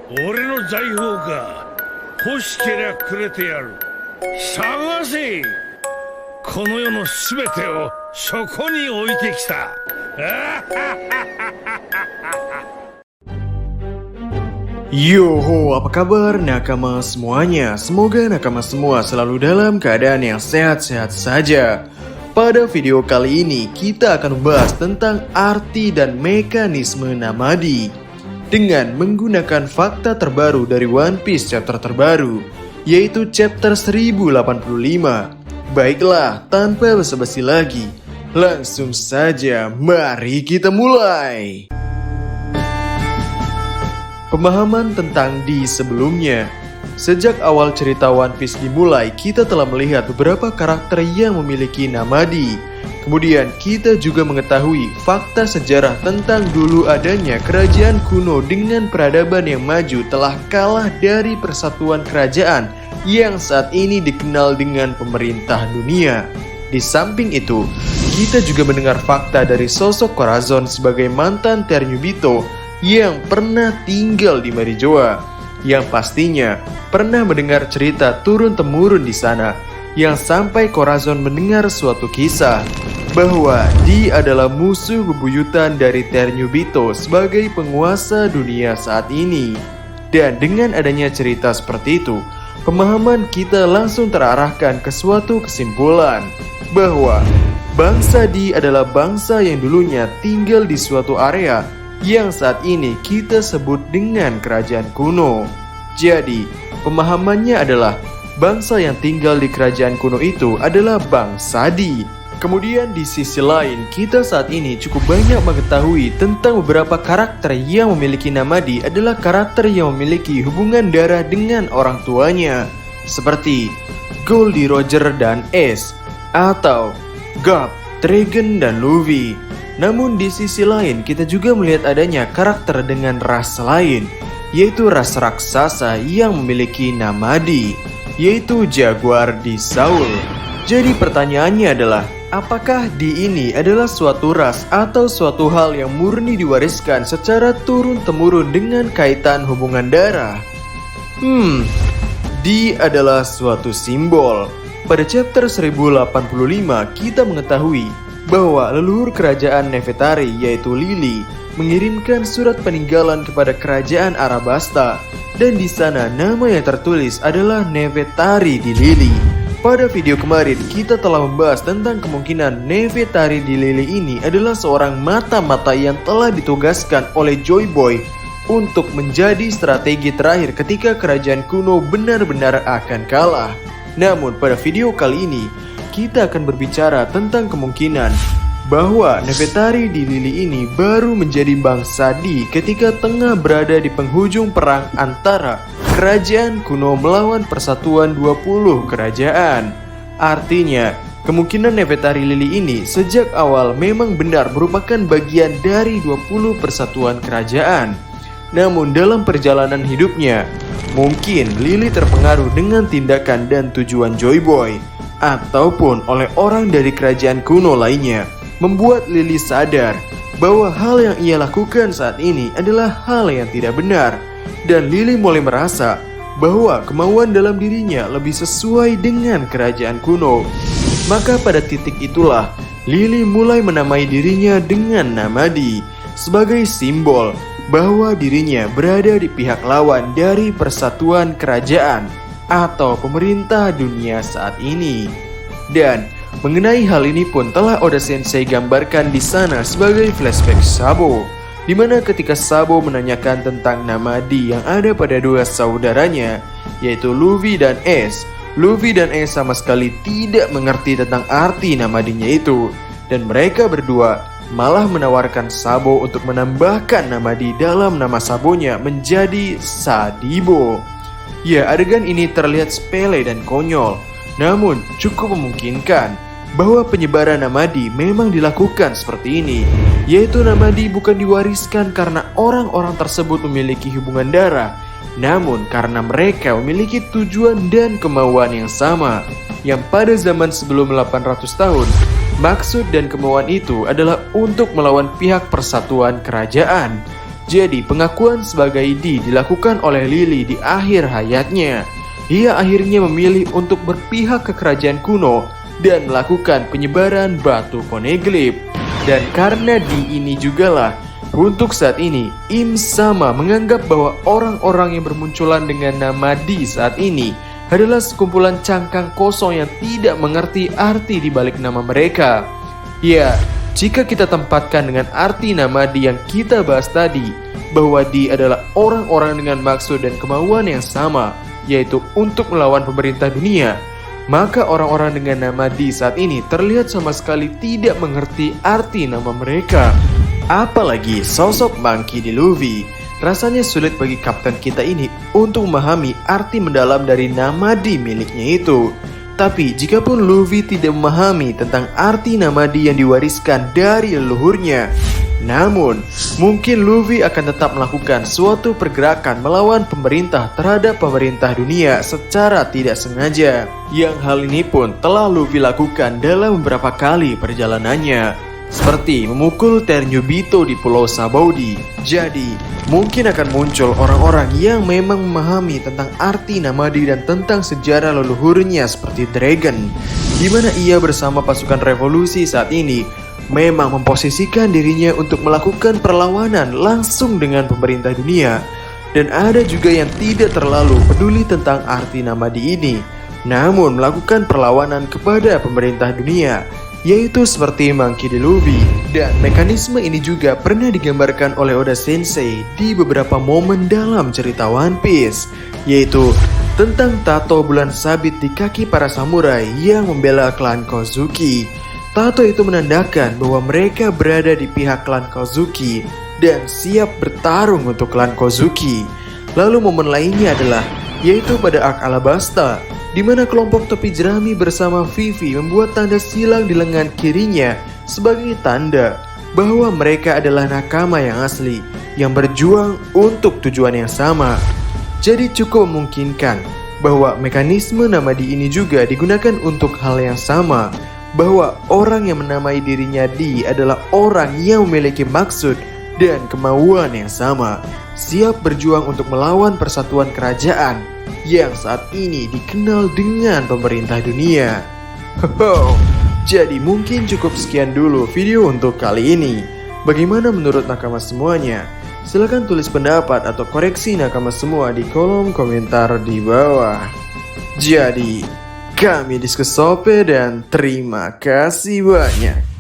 俺の財宝か。欲しけりゃくれてやる。探せ。この世のすべてをそこに置いてきた。Yoho, apa kabar nakama semuanya? Semoga nakama semua selalu dalam keadaan yang sehat-sehat saja. Pada video kali ini kita akan membahas tentang arti dan mekanisme Namadi dengan menggunakan fakta terbaru dari One Piece chapter terbaru, yaitu chapter 1085. Baiklah, tanpa basa-basi lagi, langsung saja mari kita mulai. Pemahaman tentang di sebelumnya. Sejak awal cerita One Piece dimulai, kita telah melihat beberapa karakter yang memiliki Namadi. Kemudian kita juga mengetahui fakta sejarah tentang dulu adanya kerajaan kuno dengan peradaban yang maju telah kalah dari persatuan kerajaan yang saat ini dikenal dengan pemerintah dunia. Di samping itu, kita juga mendengar fakta dari sosok Corazon sebagai mantan Ternubito yang pernah tinggal di Marijoa, yang pastinya pernah mendengar cerita turun-temurun di sana, yang sampai Corazon mendengar suatu kisah bahwa dia adalah musuh bebuyutan dari Ternubito sebagai penguasa dunia saat ini. Dan dengan adanya cerita seperti itu, pemahaman kita langsung terarahkan ke suatu kesimpulan bahwa bangsa Di adalah bangsa yang dulunya tinggal di suatu area yang saat ini kita sebut dengan kerajaan kuno. Jadi, pemahamannya adalah bangsa yang tinggal di kerajaan kuno itu adalah bangsa Di. Kemudian di sisi lain, kita saat ini cukup banyak mengetahui tentang beberapa karakter yang memiliki Namadi adalah karakter yang memiliki hubungan darah dengan orang tuanya, seperti Goldie Roger dan Ace, atau Garp, Dragon dan Luffy. Namun di sisi lain, kita juga melihat adanya karakter dengan ras lain, yaitu ras raksasa yang memiliki Namadi, yaitu Jaguar di Saul. Jadi pertanyaannya adalah, apakah Di ini adalah suatu ras atau suatu hal yang murni diwariskan secara turun-temurun dengan kaitan hubungan darah? Di adalah suatu simbol. Pada chapter 1085 kita mengetahui bahwa leluhur kerajaan Nefertari yaitu Lily mengirimkan surat peninggalan kepada kerajaan Arabasta, dan di sana nama yang tertulis adalah Nefertari di Lily. Pada video kemarin kita telah membahas tentang kemungkinan Nefertari di Lily ini adalah seorang mata-mata yang telah ditugaskan oleh Joy Boy untuk menjadi strategi terakhir ketika kerajaan kuno benar-benar akan kalah. Namun pada video kali ini kita akan berbicara tentang kemungkinan bahwa Nefertari di Lily ini baru menjadi bangsa Di ketika tengah berada di penghujung perang antara kerajaan kuno melawan persatuan 20 kerajaan. Artinya, kemungkinan Nefertari Lily ini sejak awal memang benar merupakan bagian dari 20 persatuan kerajaan. Namun dalam perjalanan hidupnya, mungkin Lily terpengaruh dengan tindakan dan tujuan Joy Boy ataupun oleh orang dari kerajaan kuno lainnya, membuat Lily sadar bahwa hal yang ia lakukan saat ini adalah hal yang tidak benar. Dan Lily mulai merasa bahwa kemauan dalam dirinya lebih sesuai dengan kerajaan kuno. Maka pada titik itulah Lily mulai menamai dirinya dengan Namadi sebagai simbol bahwa dirinya berada di pihak lawan dari persatuan kerajaan atau pemerintah dunia saat ini. Dan mengenai hal ini pun telah Oda Sensei gambarkan di sana sebagai flashback Sabo, di mana ketika Sabo menanyakan tentang Namadi yang ada pada dua saudaranya, yaitu Luffy dan Ace. Luffy dan Ace sama sekali tidak mengerti tentang arti Namadinya itu, dan mereka berdua malah menawarkan Sabo untuk menambahkan Namadi dalam nama Sabonya menjadi Sadibo. Ya, adegan ini terlihat sepele dan konyol, namun cukup memungkinkan bahwa penyebaran Namadi memang dilakukan seperti ini, yaitu Namadi bukan diwariskan karena orang-orang tersebut memiliki hubungan darah, namun karena mereka memiliki tujuan dan kemauan yang sama, yang pada zaman sebelum 800 tahun, maksud dan kemauan itu adalah untuk melawan pihak persatuan kerajaan. Jadi pengakuan sebagai D dilakukan oleh Lily di akhir hayatnya. Ia akhirnya memilih untuk berpihak ke kerajaan kuno dan melakukan penyebaran batu poneglyph. Dan karena D ini jugalah, untuk saat ini Im Sama menganggap bahwa orang-orang yang bermunculan dengan nama D saat ini adalah sekumpulan cangkang kosong yang tidak mengerti arti di balik nama mereka. Ya, jika kita tempatkan dengan arti nama D yang kita bahas tadi, bahwa D adalah orang-orang dengan maksud dan kemauan yang sama, yaitu untuk melawan pemerintah dunia, maka orang-orang dengan nama D saat ini terlihat sama sekali tidak mengerti arti nama mereka. Apalagi sosok Monkey D. Luffy. Rasanya sulit bagi kapten kita ini untuk memahami arti mendalam dari nama D miliknya itu. Tapi jikapun Luffy tidak memahami tentang arti nama D yang diwariskan dari leluhurnya, namun mungkin Luffy akan tetap melakukan suatu pergerakan melawan pemerintah terhadap pemerintah dunia secara tidak sengaja. Yang hal ini pun telah Luffy lakukan dalam beberapa kali perjalanannya, seperti memukul Tenryubito di Pulau Sabaudi. Jadi, mungkin akan muncul orang-orang yang memang memahami tentang arti nama D dan tentang sejarah leluhurnya seperti Dragon, di mana ia bersama pasukan revolusi saat ini memang memposisikan dirinya untuk melakukan perlawanan langsung dengan pemerintah dunia. Dan ada juga yang tidak terlalu peduli tentang arti nama D ini, namun melakukan perlawanan kepada pemerintah dunia, yaitu seperti Monkey D. Luffy. Dan mekanisme ini juga pernah digambarkan oleh Oda Sensei di beberapa momen dalam cerita One Piece, yaitu tentang tato bulan sabit di kaki para samurai yang membela klan Kozuki. Tato itu menandakan bahwa mereka berada di pihak klan Kozuki dan siap bertarung untuk klan Kozuki. Lalu momen lainnya adalah yaitu pada Arc Alabasta, di mana kelompok topi jerami bersama Vivi membuat tanda silang di lengan kirinya sebagai tanda bahwa mereka adalah nakama yang asli yang berjuang untuk tujuan yang sama. Jadi cukup memungkinkan bahwa mekanisme nama D ini juga digunakan untuk hal yang sama, bahwa orang yang menamai dirinya D adalah orang yang memiliki maksud dan kemauan yang sama, siap berjuang untuk melawan persatuan kerajaan yang saat ini dikenal dengan pemerintah dunia. Jadi mungkin cukup sekian dulu video untuk kali ini. Bagaimana menurut nakama semuanya? Silahkan tulis pendapat atau koreksi nakama semua di kolom komentar di bawah. Jadi, kami Diskusope dan terima kasih banyak.